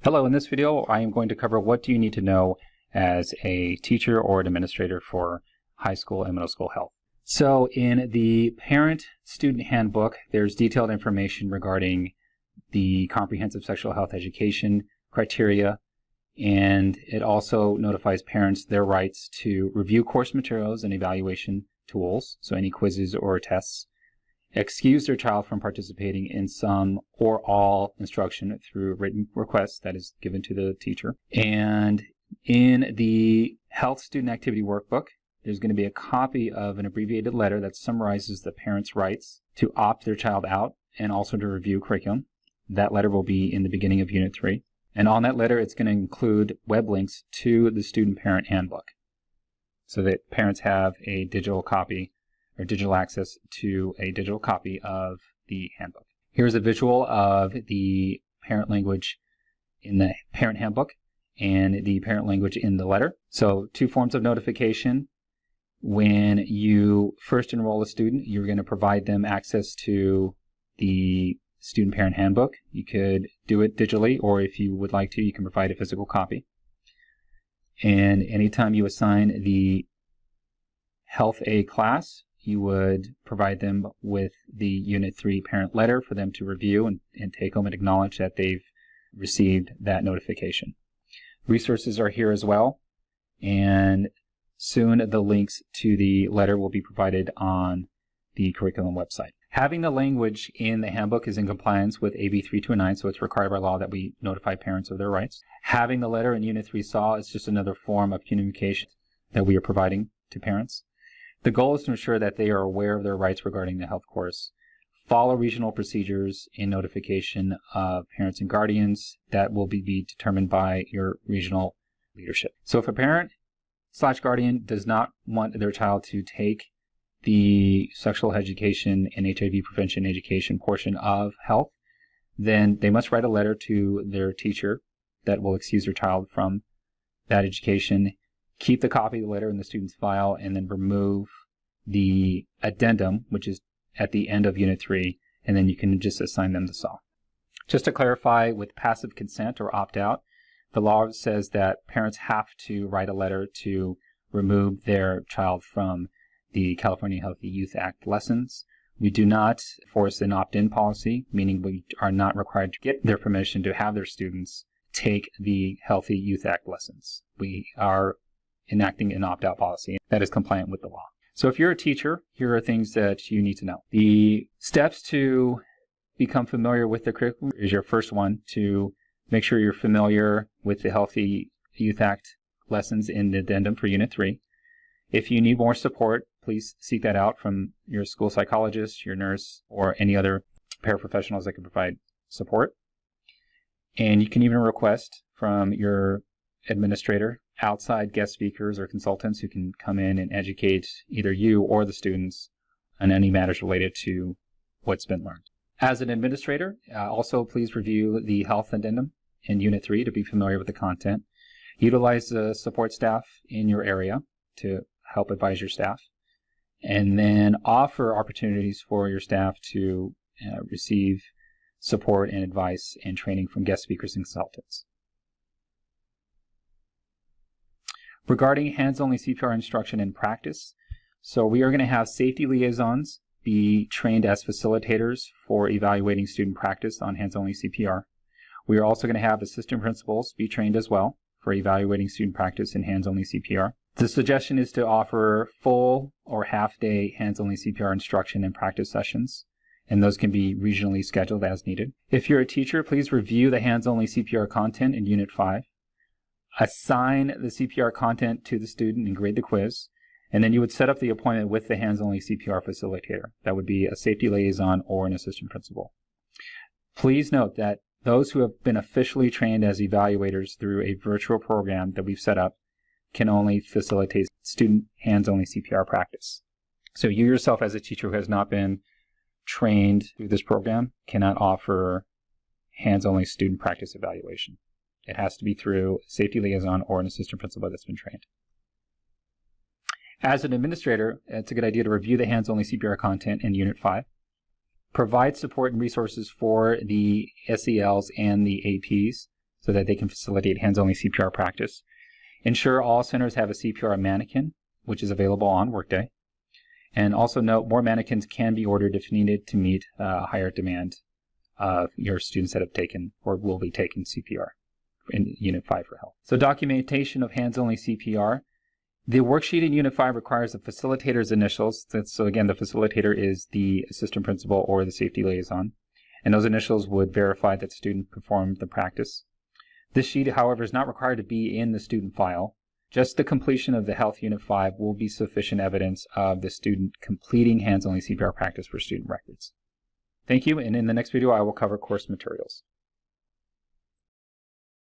Hello, in this video I am going to cover what do you need to know as a teacher or an administrator for high school and middle school health. So in the Parent-Student Handbook, there's detailed information regarding the comprehensive sexual health education criteria, and it also notifies parents their rights to review course materials and evaluation tools, so any quizzes or tests, excuse their child from participating in some or all instruction through written requests that is given to the teacher. And in the Health Student Activity Workbook, there's going to be a copy of an abbreviated letter that summarizes the parents' rights to opt their child out and also to review curriculum. That letter will be in the beginning of Unit 3. And on that letter, it's going to include web links to the Student Parent Handbook so that parents have a digital copy or digital access to a digital copy of the handbook. Here's a visual of the parent language in the parent handbook and the parent language in the letter. So two forms of notification. When you first enroll a student, you're going to provide them access to the student parent handbook. You could do it digitally, or if you would like to, you can provide a physical copy. And anytime you assign the Health A class, you would provide them with the Unit 3 parent letter for them to review and take home and acknowledge that they've received that notification. Resources are here as well, and soon the links to the letter will be provided on the curriculum website. Having the language in the handbook is in compliance with AB 3209, so it's required by law that we notify parents of their rights. Having the letter in Unit 3 SAW is just another form of communication that we are providing to parents. The goal is to ensure that they are aware of their rights regarding the health course. Follow regional procedures in notification of parents and guardians that will be determined by your regional leadership. So if a parent/guardian does not want their child to take the sexual education and HIV prevention education portion of health, then they must write a letter to their teacher that will excuse their child from that education. Keep the copy of the letter in the student's file, and then remove the addendum, which is at the end of Unit 3, and then you can just assign them the SAW. Just to clarify, with passive consent or opt-out, the law says that parents have to write a letter to remove their child from the California Healthy Youth Act lessons. We do not force an opt-in policy, meaning we are not required to get their permission to have their students take the Healthy Youth Act lessons. We are enacting an opt-out policy that is compliant with the law. So if you're a teacher, here are things that you need to know. The steps to become familiar with the curriculum is your first one, to make sure you're familiar with the Healthy Youth Act lessons in the addendum for Unit 3. If you need more support, please seek that out from your school psychologist, your nurse, or any other paraprofessionals that can provide support. And you can even request from your administrator outside guest speakers or consultants who can come in and educate either you or the students on any matters related to what's been learned. As an administrator, also please review the health addendum in Unit 3 to be familiar with the content. Utilize the support staff in your area to help advise your staff, and then offer opportunities for your staff to receive support and advice and training from guest speakers and consultants. Regarding hands-only CPR instruction and practice, so we are going to have safety liaisons be trained as facilitators for evaluating student practice on hands-only CPR. We are also going to have assistant principals be trained as well for evaluating student practice in hands-only CPR. The suggestion is to offer full or half-day hands-only CPR instruction and practice sessions, and those can be regionally scheduled as needed. If you're a teacher, please review the hands-only CPR content in Unit 5. Assign the CPR content to the student and grade the quiz, and then you would set up the appointment with the hands-only CPR facilitator. That would be a safety liaison or an assistant principal. Please note that those who have been officially trained as evaluators through a virtual program that we've set up can only facilitate student hands-only CPR practice. So you yourself as a teacher who has not been trained through this program cannot offer hands-only student practice evaluation. It has to be through a safety liaison or an assistant principal that's been trained. As an administrator, it's a good idea to review the hands-only CPR content in Unit 5. Provide support and resources for the SELs and the APs so that they can facilitate hands-only CPR practice. Ensure all centers have a CPR mannequin, which is available on Workday. And also note more mannequins can be ordered if needed to meet higher demand of your students that have taken or will be taking CPR in Unit 5 for health. So documentation of hands-only CPR. The worksheet in Unit 5 requires the facilitator's initials. So again, the facilitator is the assistant principal or the safety liaison. And those initials would verify that the student performed the practice. This sheet, however, is not required to be in the student file. Just the completion of the Health Unit 5 will be sufficient evidence of the student completing hands-only CPR practice for student records. Thank you, and in the next video I will cover course materials.